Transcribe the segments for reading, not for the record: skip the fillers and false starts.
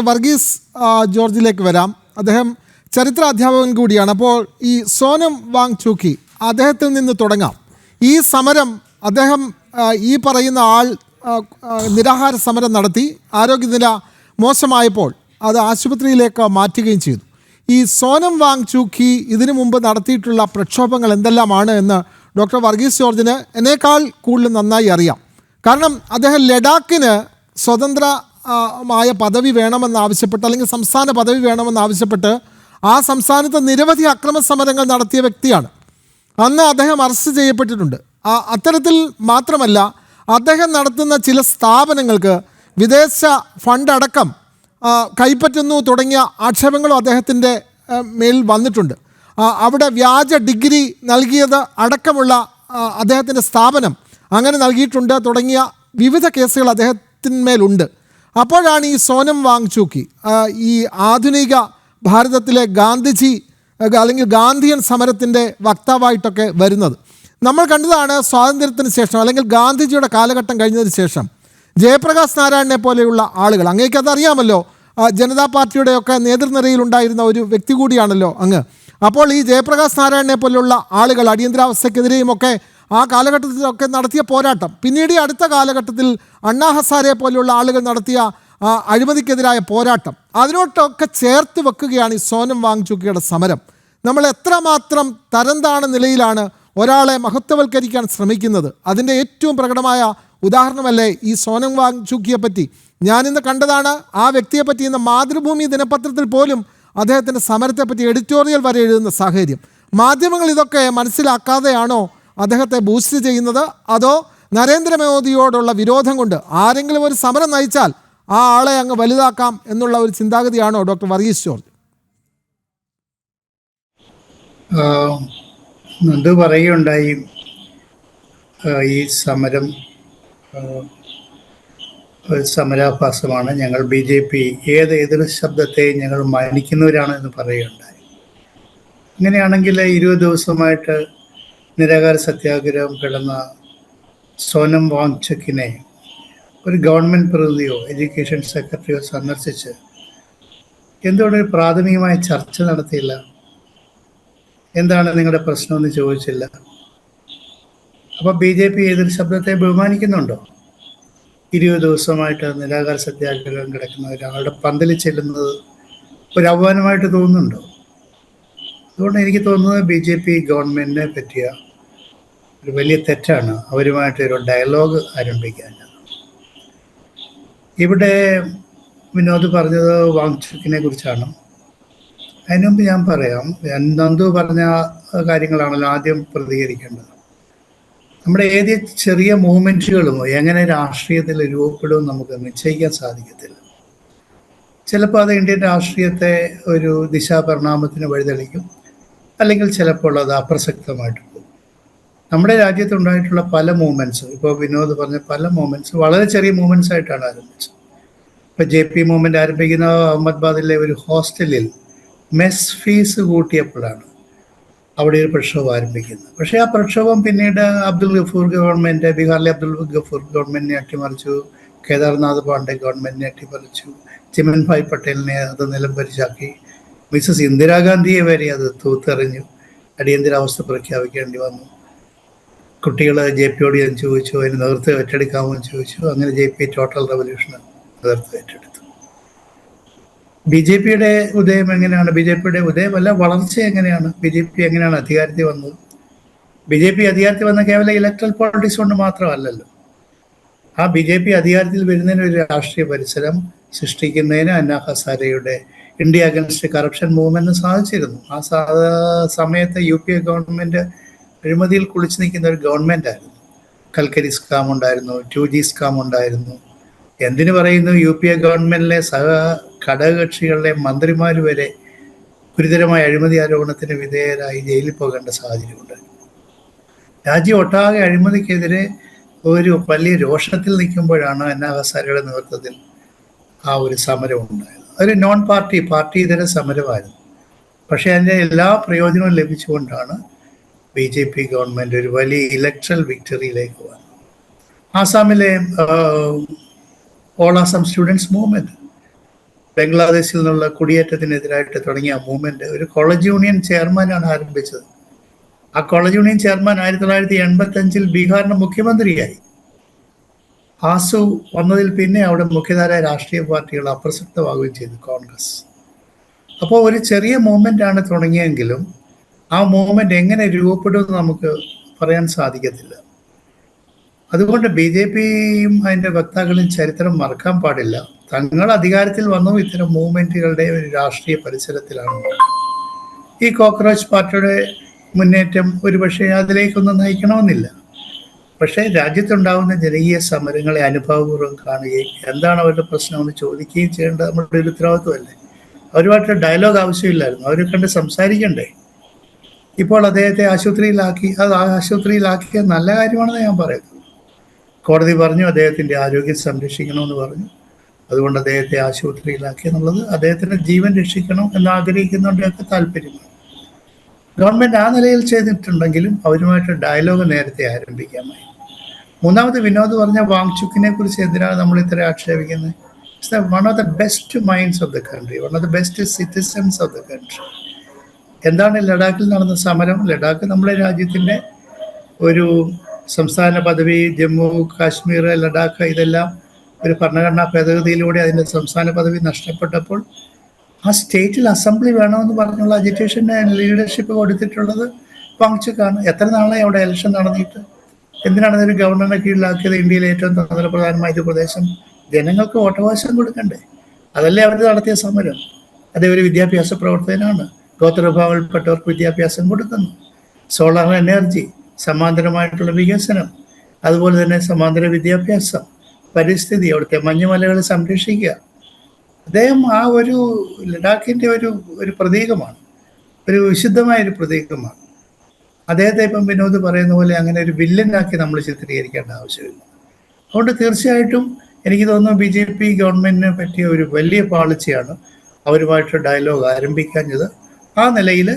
വർഗീസ് ജോർജിലേക്ക് വരാം. അദ്ദേഹം ചരിത്ര അധ്യാപകൻ കൂടിയാണ്. അപ്പോൾ ഈ സോനം വാങ്ചുക്കി അദ്ദേഹത്തിൽ നിന്ന് തുടങ്ങാം. ഈ സമരം അദ്ദേഹം ഈ പറയുന്ന ആൾ നിരാഹാര സമരം നടത്തി, ആരോഗ്യനില മോശമായപ്പോൾ അത് ആശുപത്രിയിലേക്ക് മാറ്റുകയും ചെയ്തു. ഈ സോനം വാങ്ചുക്കി ഇതിനു മുമ്പ് നടത്തിയിട്ടുള്ള പ്രക്ഷോഭങ്ങൾ എന്തെല്ലാമാണ് എന്ന് ഡോക്ടർ വർഗീസ് ജോർജിന് എന്നേക്കാൾ കൂടുതൽ നന്നായി അറിയാം. കാരണം അദ്ദേഹം ലഡാക്കിന് സ്വതന്ത്രമായ പദവി വേണമെന്നാവശ്യപ്പെട്ട്, അല്ലെങ്കിൽ സംസ്ഥാന പദവി വേണമെന്നാവശ്യപ്പെട്ട് ആ സംസ്ഥാനത്ത് നിരവധി അക്രമ സമരങ്ങൾ നടത്തിയ വ്യക്തിയാണ്. അന്ന് അദ്ദേഹം അറസ്റ്റ് ചെയ്യപ്പെട്ടിട്ടുണ്ട്. അത്തരത്തിൽ മാത്രമല്ല, അദ്ദേഹം നടത്തുന്ന ചില സ്ഥാപനങ്ങൾക്ക് വിദേശ ഫണ്ടടക്കം കൈപ്പറ്റുന്നു തുടങ്ങിയ ആക്ഷേപങ്ങളും അദ്ദേഹത്തിൻ്റെ മേൽ വന്നിട്ടുണ്ട്. അവിടെ വ്യാജ ഡിഗ്രി നൽകിയത് അടക്കമുള്ള അദ്ദേഹത്തിൻ്റെ സ്ഥാപനം അങ്ങനെ നൽകിയിട്ടുണ്ട് തുടങ്ങിയ വിവിധ കേസുകൾ അദ്ദേഹത്തിന്മേലുണ്ട്. അപ്പോഴാണ് ഈ സോനം വാങ്ചുക്കി ഈ ആധുനിക ഭാരതത്തിലെ ഗാന്ധിജി അല്ലെങ്കിൽ ഗാന്ധിയൻ സമരത്തിൻ്റെ വക്താവായിട്ടൊക്കെ വരുന്നത്. നമ്മൾ കണ്ടതാണ് സ്വാതന്ത്ര്യത്തിന് ശേഷം, അല്ലെങ്കിൽ ഗാന്ധിജിയുടെ കാലഘട്ടം കഴിഞ്ഞതിന് ശേഷം ജയപ്രകാശ് നാരായണനെ പോലെയുള്ള ആളുകൾ, അങ്ങേക്ക് അതറിയാമല്ലോ, ജനതാ പാർട്ടിയുടെയൊക്കെ നേതൃനിരയിലുണ്ടായിരുന്ന ഒരു വ്യക്തി കൂടിയാണല്ലോ അങ്ങ്. അപ്പോൾ ഈ ജയപ്രകാശ് നാരായണനെ പോലെയുള്ള ആളുകൾ അടിയന്തരാവസ്ഥക്കെതിരെയും ഒക്കെ ആ കാലഘട്ടത്തിലൊക്കെ നടത്തിയ പോരാട്ടം, പിന്നീട് ഈ അടുത്ത കാലഘട്ടത്തിൽ അണ്ണാ ഹസാരെ പോലെയുള്ള ആളുകൾ നടത്തിയ അഴിമതിക്കെതിരായ പോരാട്ടം, അതിനോട്ടൊക്കെ ചേർത്ത് വെക്കുകയാണ് ഈ സോനം വാങ്ചുക്കിയുടെ സമരം. നമ്മൾ എത്രമാത്രം തരംതാണ നിലയിലാണ് ഒരാളെ മഹത്വവൽക്കരിക്കാൻ ശ്രമിക്കുന്നത്. അതിൻ്റെ ഏറ്റവും പ്രകടമായ ഉദാഹരണമല്ലേ ഈ സോനം വാങ്ചുക്കിയെ പറ്റി. ഞാനിന്ന് കണ്ടതാണ് ആ വ്യക്തിയെപ്പറ്റി. ഇന്ന് മാതൃഭൂമി ദിനപത്രത്തിൽ പോലും അദ്ദേഹത്തിൻ്റെ സമരത്തെപ്പറ്റി എഡിറ്റോറിയൽ വരെ എഴുതുന്ന സാഹചര്യം. മാധ്യമങ്ങൾ ഇതൊക്കെ മനസ്സിലാക്കാതെയാണോ അദ്ദേഹത്തെ ബൂസ്റ്റ് ചെയ്യുന്നത്, അതോ നരേന്ദ്രമോദിയോടുള്ള വിരോധം കൊണ്ട് ആരെങ്കിലും ഒരു സമരം നയിച്ചാൽ ആ ആളെ അങ്ങ് വലുതാക്കാം എന്നുള്ള ഒരു ചിന്താഗതിയാണോ ഡോക്ടർ വർഗീസ് ജോർജ്? എന്ത് പറയുകയുണ്ടായി, ഈ സമരം സമരാഭാസമാണ്, ഞങ്ങൾ BJP എതിർ ശബ്ദത്തെയും ഞങ്ങൾ മാനിക്കുന്നവരാണ് എന്ന് പറയുകയുണ്ടായി. അങ്ങനെയാണെങ്കിൽ 20 ദിവസമായിട്ട് നിരാഹാര സത്യാഗ്രഹം കിടന്ന സോനം വാങ്ചുക്കിനെ ഒരു ഗവൺമെൻറ് പ്രതിനിധിയോ എഡ്യൂക്കേഷൻ സെക്രട്ടറിയോ സന്ദർശിച്ച് എന്തുകൊണ്ടൊരു പ്രാഥമികമായ ചർച്ച നടത്തിയില്ല? എന്താണ് നിങ്ങളുടെ പ്രശ്നമെന്ന് ചോദിച്ചില്ല? അപ്പോൾ BJP എതിർ ശബ്ദത്തെ ബഹുമാനിക്കുന്നുണ്ടോ? 20 ദിവസമായിട്ട് നിരാഹാര സത്യാഗ്രഹം കിടക്കുന്ന ഒരാളുടെ പന്തൽ ചെല്ലുന്നത് ഒരു അപമാനമായിട്ട് തോന്നുന്നുണ്ടോ? അതുകൊണ്ട് എനിക്ക് തോന്നുന്നത് BJP ഗവൺമെൻറ്റിനെ പറ്റിയ ഒരു വലിയ തെറ്റാണ് അവരുമായിട്ടൊരു ഡയലോഗ് ആരംഭിക്കാൻ. ഇവിടെ വിനോദ് പറഞ്ഞത് വാങ്ചുക്കിനെ കുറിച്ചാണ്. അതിനു മുമ്പ് ഞാൻ പറയാം, നന്ദു പറഞ്ഞ കാര്യങ്ങളാണല്ലോ ആദ്യം പ്രതികരിക്കേണ്ടത്. നമ്മുടെ ഏത് ചെറിയ മൂവ്മെൻറ്റുകളും എങ്ങനെ രാഷ്ട്രീയത്തിൽ രൂപപ്പെടുമെന്ന് നമുക്ക് നിശ്ചയിക്കാൻ സാധിക്കത്തില്ല. ചിലപ്പോൾ അത് ഇന്ത്യൻ രാഷ്ട്രീയത്തെ ഒരു ദിശാപരിണാമത്തിന് വഴിതെളിക്കും, അല്ലെങ്കിൽ ചിലപ്പോൾ അത് അപ്രസക്തമായിട്ട് പോകും. നമ്മുടെ രാജ്യത്തുണ്ടായിട്ടുള്ള പല മൂവ്മെൻറ്റ്സും, ഇപ്പോൾ വിനോദ് പറഞ്ഞ പല മൂവ്മെൻറ്റ്സും വളരെ ചെറിയ മൂവ്മെൻറ്റ്സ് ആയിട്ടാണ് ആരംഭിച്ചത്. ഇപ്പോൾ JP മൂവ്മെൻറ്റ് ആരംഭിക്കുന്ന അഹമ്മദാബാദിലെ ഒരു ഹോസ്റ്റലിൽ മെസ് ഫീസ് കൂട്ടിയപ്പോഴാണ് അവിടെ ഒരു പ്രക്ഷോഭം ആരംഭിക്കുന്നത്. പക്ഷേ ആ പ്രക്ഷോഭം പിന്നീട് അബ്ദുൽ ഗഫൂർ ഗവൺമെൻറ്, ബീഹാറിലെ അബ്ദുൽ ഗഫൂർ ഗവൺമെൻറ്റിനെ അട്ടിമറിച്ചു, കേദാർനാഥ് പാണ്ഡെ ഗവൺമെൻറ്റിനെ അട്ടിമറിച്ചു, ചിമൻഭായ് പട്ടേലിനെ അത് നിലംപരിശാക്കി, മിസസ് ഇന്ദിരാഗാന്ധിയെ വരെ അത് തൂത്തെറിഞ്ഞു, അടിയന്തരാവസ്ഥ പ്രഖ്യാപിക്കേണ്ടി വന്നു. കുട്ടികൾ JPയോട് ഞാൻ ചോദിച്ചു, അതിന് നേതൃത്വം ഏറ്റെടുക്കാമോ എന്ന് ചോദിച്ചു. അങ്ങനെ JP ടോട്ടൽ റവല്യൂഷന് നേതൃത്വം ഏറ്റെടുത്തു. BJPയുടെ ഉദയം എങ്ങനെയാണ്? BJPയുടെ ഉദയമല്ല, വളർച്ച എങ്ങനെയാണ്? BJP എങ്ങനെയാണ് അധികാരത്തിൽ വന്നത്? BJP അധികാരത്തിൽ വന്ന കേവലം ഇലക്ട്രൽ പോളിറ്റിക്സ് കൊണ്ട് മാത്രമല്ലല്ലോ. ആ BJP അധികാരത്തിൽ വരുന്നതിന് ഒരു രാഷ്ട്രീയ പരിസരം സൃഷ്ടിക്കുന്നതിന് അണ്ണാ ഹസാരെയുടെ ഇന്ത്യ അഗൻസ്റ്റ് കറപ്ഷൻ മൂവ്മെന്റിന് സാധിച്ചിരുന്നു. ആ സമയത്ത് UPA ഗവൺമെൻറ് അഴിമതിയിൽ കുളിച്ചു നിൽക്കുന്ന ഒരു ഗവൺമെൻറ് ആയിരുന്നു. കൽക്കരി സ്കാം ഉണ്ടായിരുന്നു, 2G സ്കാം ഉണ്ടായിരുന്നു. എന്തിനു പറയുന്നു, UPA ഗവൺമെൻറ്റിലെ ഘടകകക്ഷികളിലെ മന്ത്രിമാർ വരെ ഗുരുതരമായ അഴിമതി ആരോപണത്തിന് വിധേയരായി ജയിലിൽ പോകേണ്ട സാഹചര്യം ഉണ്ടായിരുന്നു. രാജ്യം ഒട്ടാകെ അഴിമതിക്കെതിരെ ഒരു വലിയ രോഷത്തിൽ നിൽക്കുമ്പോഴാണ് അണ്ണാ ഹസാരെയുടെ നേതൃത്വത്തിൽ ആ ഒരു സമരം ഉണ്ടായത്. അതൊരു നോൺ പാർട്ടി ഇതര സമരമായിരുന്നു. പക്ഷേ അതിൻ്റെ എല്ലാ പ്രയോജനവും ലഭിച്ചുകൊണ്ടാണ് BJP ഗവൺമെൻറ് ഒരു വലിയ ഇലക്ട്രൽ വിക്ടറിയിലേക്ക് വന്നു. ആസാമിലെ ഓൾ ആസാം സ്റ്റുഡൻസ് മൂവ്മെൻറ്റ് ബംഗ്ലാദേശിൽ നിന്നുള്ള കുടിയേറ്റത്തിനെതിരായിട്ട് തുടങ്ങിയ മൂവ്മെന്റ് ഒരു കോളേജ് യൂണിയൻ ചെയർമാനാണ് ആരംഭിച്ചത്. ആ കോളേജ് യൂണിയൻ ചെയർമാൻ 1985 ബീഹാറിന്റെ മുഖ്യമന്ത്രിയായി. ആസു വന്നതിൽ പിന്നെ അവിടെ മുഖ്യധാര രാഷ്ട്രീയ പാർട്ടികൾ അപ്രസക്തമാവുകയും ചെയ്തു, കോൺഗ്രസ്. അപ്പോൾ ഒരു ചെറിയ മൂവ്മെന്റ് ആണ് തുടങ്ങിയെങ്കിലും ആ മൂവ്മെന്റ് എങ്ങനെ രൂപപ്പെടുമെന്ന് നമുക്ക് പറയാൻ സാധിക്കത്തില്ല. അതുകൊണ്ട് BJPയും അതിൻ്റെ വക്താക്കളും ചരിത്രം മറക്കാൻ പാടില്ല. തങ്ങൾ അധികാരത്തിൽ വന്നു ഇത്തരം മൂവ്മെന്റുകളുടെ ഒരു രാഷ്ട്രീയ പരിസരത്തിലാണ്. ഈ കോക്രോച്ച് പാർട്ടിയുടെ മുന്നേറ്റം ഒരുപക്ഷെ അതിലേക്കൊന്നും നയിക്കണമെന്നില്ല. പക്ഷേ രാജ്യത്തുണ്ടാകുന്ന ജനകീയ സമരങ്ങളെ അനുഭാവപൂർവ്വം കാണുകയും എന്താണ് അവരുടെ പ്രശ്നമെന്ന് ചോദിക്കുകയും ചെയ്യേണ്ടത് നമ്മുടെ ഒരു ഉത്തരവാദിത്വമല്ലേ. അവരുമായിട്ട് ഡയലോഗ് ആവശ്യമില്ലായിരുന്നു, അവരെ കണ്ട് സംസാരിക്കണ്ടേ. ഇപ്പോൾ അദ്ദേഹത്തെ ആശുപത്രിയിലാക്കി, അത് ആശുപത്രിയിലാക്കിയ നല്ല കാര്യമാണെന്ന് ഞാൻ പറയുന്നത്. കോടതി പറഞ്ഞു അദ്ദേഹത്തിൻ്റെ ആരോഗ്യം സംരക്ഷിക്കണമെന്ന് പറഞ്ഞു. അതുകൊണ്ട് അദ്ദേഹത്തെ ആശുപത്രിയിലാക്കി എന്നുള്ളത് അദ്ദേഹത്തിൻ്റെ ജീവൻ രക്ഷിക്കണം എന്ന് ആഗ്രഹിക്കുന്നവരുടെയൊക്കെ താല്പര്യമാണ്. ഗവൺമെൻറ് ആ നിലയിൽ ചെയ്തിട്ടുണ്ടെങ്കിലും അവരുമായിട്ട് ഡയലോഗ് നേരത്തെ ആരംഭിക്കാമായി. മൂന്നാമത് വിനോദ് പറഞ്ഞ വാങ്ചുക്കിനെ കുറിച്ച് എന്തിനാണ് നമ്മൾ ഇത്ര ആക്ഷേപിക്കുന്നത്? It's one of the best minds of the country, one of the best citizens of the country. എന്താണ് ലഡാക്കിൽ നടന്ന സമരം? ലഡാക്ക് നമ്മുടെ രാജ്യത്തിൻ്റെ ഒരു സംസ്ഥാന പദവി, ജമ്മു കാശ്മീർ, ലഡാക്ക് ഇതെല്ലാം ഒരു ഭരണഘടനാ ഭേദഗതിയിലൂടെ അതിൻ്റെ സംസ്ഥാന പദവി നഷ്ടപ്പെട്ടപ്പോൾ ആ സ്റ്റേറ്റിൽ അസംബ്ലി വേണമെന്ന് പറഞ്ഞുള്ള അജിറ്റേഷൻ്റെ ലീഡർഷിപ്പ് കൊടുത്തിട്ടുള്ളത് വാങ്ചുക്കാണ്. എത്ര നാളായി അവിടെ ഇലക്ഷൻ നടന്നിട്ട്? എന്തിനാണ് അതൊരു ഗവർണറുടെ കീഴിലാക്കിയത്? ഇന്ത്യയിലെ ഏറ്റവും തന്ത്രപ്രധാനമായ ഒരു പ്രദേശം ജനങ്ങൾക്ക് വോട്ടവകാശം കൊടുക്കണ്ടേ? അതല്ലേ അവർ നടത്തിയ സമരം. അതേ ഒരു വിദ്യാഭ്യാസ പ്രവർത്തകനാണ്. ഗോത്രവിഭാഗങ്ങളിൽപ്പെട്ടവർക്ക് വിദ്യാഭ്യാസം കൊടുക്കുന്നു. സോളാർ എനർജി, സമാന്തരമായിട്ടുള്ള വികസനം, അതുപോലെ തന്നെ സമാന്തര വിദ്യാഭ്യാസം, പരിസ്ഥിതി, അവിടുത്തെ മഞ്ഞുമലകൾ സംരക്ഷിക്കുക. അദ്ദേഹം ആ ഒരു ലഡാക്കിൻ്റെ ഒരു പ്രതീകമാണ്, ഒരു വിശുദ്ധമായൊരു പ്രതീകമാണ്. അദ്ദേഹത്തെ ഇപ്പം വിനോദ് പറയുന്ന പോലെ അങ്ങനെ ഒരു വില്ലനാക്കി നമ്മൾ ചിത്രീകരിക്കേണ്ട ആവശ്യമില്ല. അതുകൊണ്ട് തീർച്ചയായിട്ടും എനിക്ക് തോന്നുന്നു BJP ഗവൺമെൻറ്റിനെ പറ്റിയ ഒരു വലിയ പാളിച്ചയാണ് അവരുമായിട്ട് ഡയലോഗ് ആരംഭിക്കാഞ്ഞത്. ആ നിലയിൽ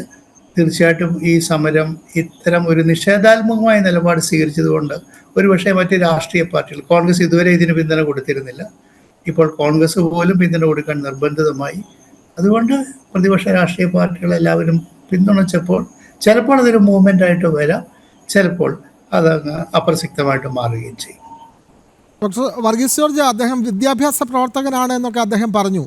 തീർച്ചയായിട്ടും ഈ സമരം ഇത്തരം ഒരു നിഷേധാത്മകമായ നിലപാട് സ്വീകരിച്ചതുകൊണ്ട് ഒരുപക്ഷെ മറ്റ് രാഷ്ട്രീയ പാർട്ടികൾ, കോൺഗ്രസ് ഇതുവരെ ഇതിന് പിന്തുണ കൊടുത്തിരുന്നില്ല, ഇപ്പോൾ കോൺഗ്രസ് പോലും പിന്തുണ കൊടുക്കാൻ നിർബന്ധിതമായി. അതുകൊണ്ട് പ്രതിപക്ഷ രാഷ്ട്രീയ പാർട്ടികളെല്ലാവരും പിന്തുണച്ചപ്പോൾ ചിലപ്പോൾ അതൊരു മൂവ്മെൻ്റ് ആയിട്ട് വരാം, ചിലപ്പോൾ അതങ്ങ് അപ്രസക്തമായിട്ട് മാറുകയും ചെയ്യും. ഡോക്ടർ വർഗീസ് ജോർജ്, അദ്ദേഹം വിദ്യാഭ്യാസ പ്രവർത്തകനാണ് എന്നൊക്കെ അദ്ദേഹം പറഞ്ഞു.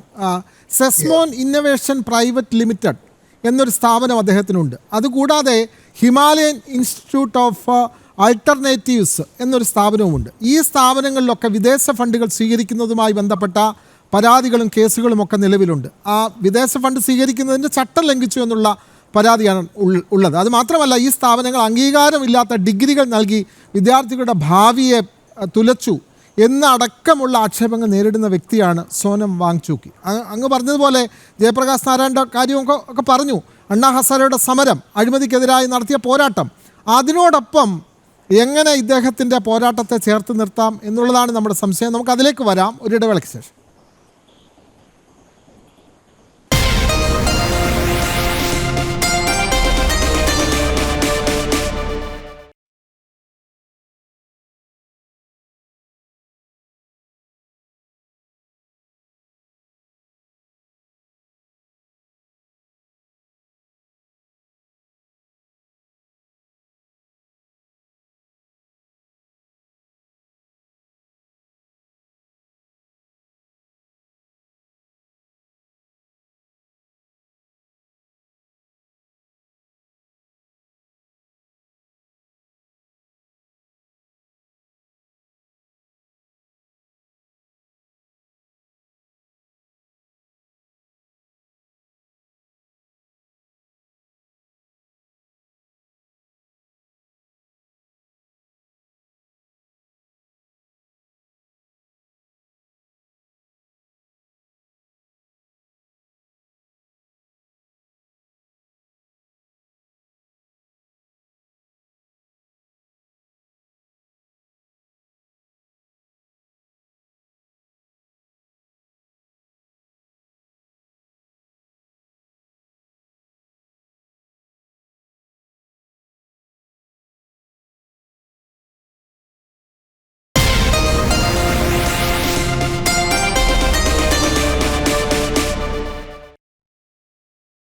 സെസ്മോൻ ഇന്നൊവേഷൻ പ്രൈവറ്റ് ലിമിറ്റഡ് എന്നൊരു സ്ഥാപനം അദ്ദേഹത്തിനുണ്ട്. അതുകൂടാതെ ഹിമാലയൻ ഇൻസ്റ്റിറ്റ്യൂട്ട് ഓഫ് ആൾട്ടർനേറ്റീവ്സ് എന്നൊരു സ്ഥാപനവുമുണ്ട്. ഈ സ്ഥാപനങ്ങളിലൊക്കെ വിദേശ ഫണ്ടുകൾ സ്വീകരിക്കുന്നതുമായി ബന്ധപ്പെട്ട പരാതികളും കേസുകളും ഒക്കെ നിലവിലുണ്ട്. ആ വിദേശ ഫണ്ട് സ്വീകരിക്കുന്നതിൻ്റെ ചട്ടം ലംഘിച്ചു എന്നുള്ള പരാതിയാണ് ഉള്ളത്. അതുമാത്രമല്ല, ഈ സ്ഥാപനങ്ങൾ അംഗീകാരമില്ലാത്ത ഡിഗ്രികൾ നൽകി വിദ്യാർത്ഥികളുടെ ഭാവിയെ തുലച്ചു എന്നടക്കമുള്ള ആക്ഷേപങ്ങൾ നേരിടുന്ന വ്യക്തിയാണ് സോനം വാങ്ചുക്കി. അങ്ങ് പറഞ്ഞതുപോലെ ജയപ്രകാശ് നാരായണൻ്റെ കാര്യമൊക്കെ പറഞ്ഞു. അണ്ണാ ഹസാരെയുടെ സമരം, അഴിമതിക്കെതിരായി നടത്തിയ പോരാട്ടം, അതിനോടൊപ്പം എങ്ങനെ ഇദ്ദേഹത്തിൻ്റെ പോരാട്ടത്തെ ചേർത്ത് നിർത്താം എന്നുള്ളതാണ് നമ്മുടെ സംശയം. നമുക്ക് അതിലേക്ക് വരാം ഒരു ഇടവേളയ്ക്ക് ശേഷം.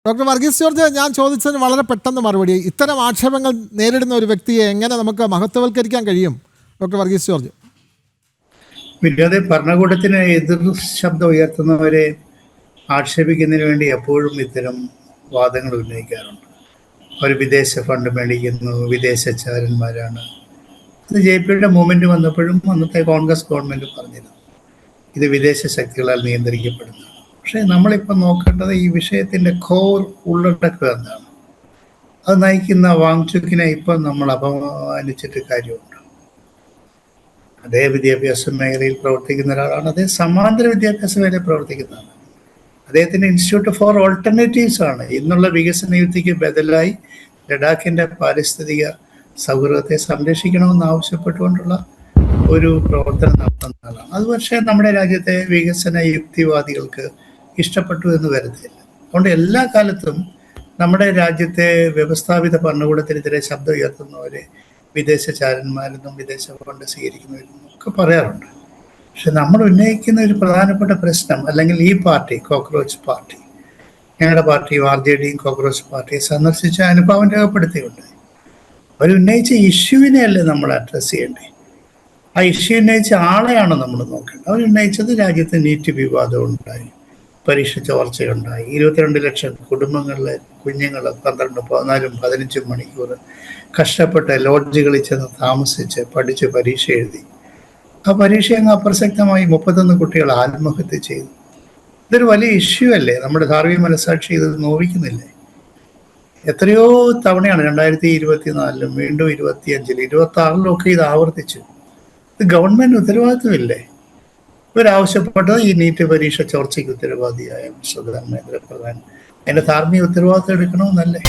ഡോക്ടർ വർഗീസ് ജോർജ്, ഞാൻ ചോദിച്ചതിന് വളരെ പെട്ടെന്ന് മറുപടി. ഇത്തരം ആക്ഷേപങ്ങൾ നേരിടുന്ന ഒരു വ്യക്തിയെ എങ്ങനെ നമുക്ക് മഹത്വവൽക്കരിക്കാൻ കഴിയും ഡോക്ടർ വർഗീസ് ജോർജ്? വിനോദ, ഭരണകൂടത്തിന് എതിർ ശബ്ദം ഉയർത്തുന്നവരെ ആക്ഷേപിക്കുന്നതിന് വേണ്ടി എപ്പോഴും ഇത്തരം വാദങ്ങൾ ഉന്നയിക്കാറുണ്ട്. അവർ വിദേശ ഫണ്ട് മേടിക്കുന്നു, വിദേശചാരന്മാരാണ്. ഇത് JP-യുടെ മൂവ്മെൻറ്റ് വന്നപ്പോഴും അന്നത്തെ കോൺഗ്രസ് ഗവൺമെൻറ് പറഞ്ഞിരുന്നു ഇത് വിദേശ ശക്തികളാൽ നിയന്ത്രിക്കപ്പെടുന്നതാണ്. പക്ഷേ നമ്മളിപ്പോൾ നോക്കേണ്ടത് ഈ വിഷയത്തിൻ്റെ കോർ ഉള്ളടക്കം എന്താണ്. അത് നയിക്കുന്ന വാങ്ചുക്കിനെ ഇപ്പം നമ്മൾ അപമാനിച്ചിട്ട് കാര്യമുണ്ട്. അതേ വിദ്യാഭ്യാസ മേഖലയിൽ പ്രവർത്തിക്കുന്ന ഒരാളാണ്. അതേ സമാന്തര വിദ്യാഭ്യാസ മേഖലയിൽ പ്രവർത്തിക്കുന്നതാണ്. അദ്ദേഹത്തിൻ്റെ ഇൻസ്റ്റിറ്റ്യൂട്ട് ഫോർ ഓൾട്ടർനേറ്റീവ്സ് ആണ് ഇന്നുള്ള വികസന യുക്തിക്ക് ബദലായി ലഡാക്കിൻ്റെ പാരിസ്ഥിതിക സൗഹൃദത്തെ സംരക്ഷിക്കണമെന്ന് ആവശ്യപ്പെട്ടുകൊണ്ടുള്ള ഒരു പ്രവർത്തനം നടത്തുന്ന ആളാണ്. അത് പക്ഷേ നമ്മുടെ രാജ്യത്തെ വികസന യുക്തിവാദികൾക്ക് ഇഷ്ടപ്പെട്ടു എന്ന് വരുന്നില്ല. അതുകൊണ്ട് എല്ലാ കാലത്തും നമ്മുടെ രാജ്യത്തെ വ്യവസ്ഥാപിത ഭരണകൂടത്തിനെതിരെ ശബ്ദം ഉയർത്തുന്നവരെ വിദേശചാരന്മാരെന്നും വിദേശ ഫണ്ട് സ്വീകരിക്കുന്നവരെന്നും ഒക്കെ പറയാറുണ്ട്. പക്ഷെ നമ്മൾ ഉന്നയിക്കുന്ന ഒരു പ്രധാനപ്പെട്ട പ്രശ്നം, അല്ലെങ്കിൽ ഈ പാർട്ടി കോക്രോച്ച് പാർട്ടി, ഞങ്ങളുടെ പാർട്ടി RJDയും കോക്രോച്ച് പാർട്ടിയെ സന്ദർശിച്ച അനുഭവം രേഖപ്പെടുത്തിയുണ്ട്. അവരുന്നയിച്ച ഇഷ്യൂവിനെയല്ലേ നമ്മൾ അഡ്രസ്സ് ചെയ്യേണ്ടേ? ആ ഇഷ്യൂ ഉന്നയിച്ച ആളെയാണ് നമ്മൾ നോക്കേണ്ടത്. അവരുന്നയിച്ചത് രാജ്യത്ത് നീറ്റ് വിവാദം ഉണ്ടായി, പരീക്ഷ ചോർച്ചയുണ്ടായി, 22 ലക്ഷം കുടുംബങ്ങളിലെ കുഞ്ഞുങ്ങൾ 12, 14, 15 മണിക്കൂർ കഷ്ടപ്പെട്ട് ലോഡ്ജുകളിൽ ചെന്ന് താമസിച്ച് പഠിച്ച് പരീക്ഷ എഴുതി. ആ പരീക്ഷ അങ്ങ് അപ്രസക്തമായി 31 കുട്ടികൾ ആത്മഹത്യ ചെയ്തു. ഇതൊരു വലിയ ഇഷ്യൂ അല്ലേ? നമ്മുടെ ധാർമ്മിക മനസ്സാക്ഷി ഇത് നോവിക്കുന്നില്ലേ? എത്രയോ തവണയാണ് 2024 വീണ്ടും 25 26 ഒക്കെ ഇത് ആവർത്തിച്ചു. ഇത് ഗവൺമെൻറ് ഉത്തരവാദിത്വമില്ലേ? ഇവരാവശ്യപ്പെട്ടത് ഈ നീറ്റ് പരീക്ഷ ചോർച്ചയ്ക്ക് ഉത്തരവാദിയായ ധർമ്മേന്ദ്ര പ്രധാൻ അതിൻ്റെ ധാർമ്മിക ഉത്തരവാദിത്വം എടുക്കണമെന്നല്ലേ?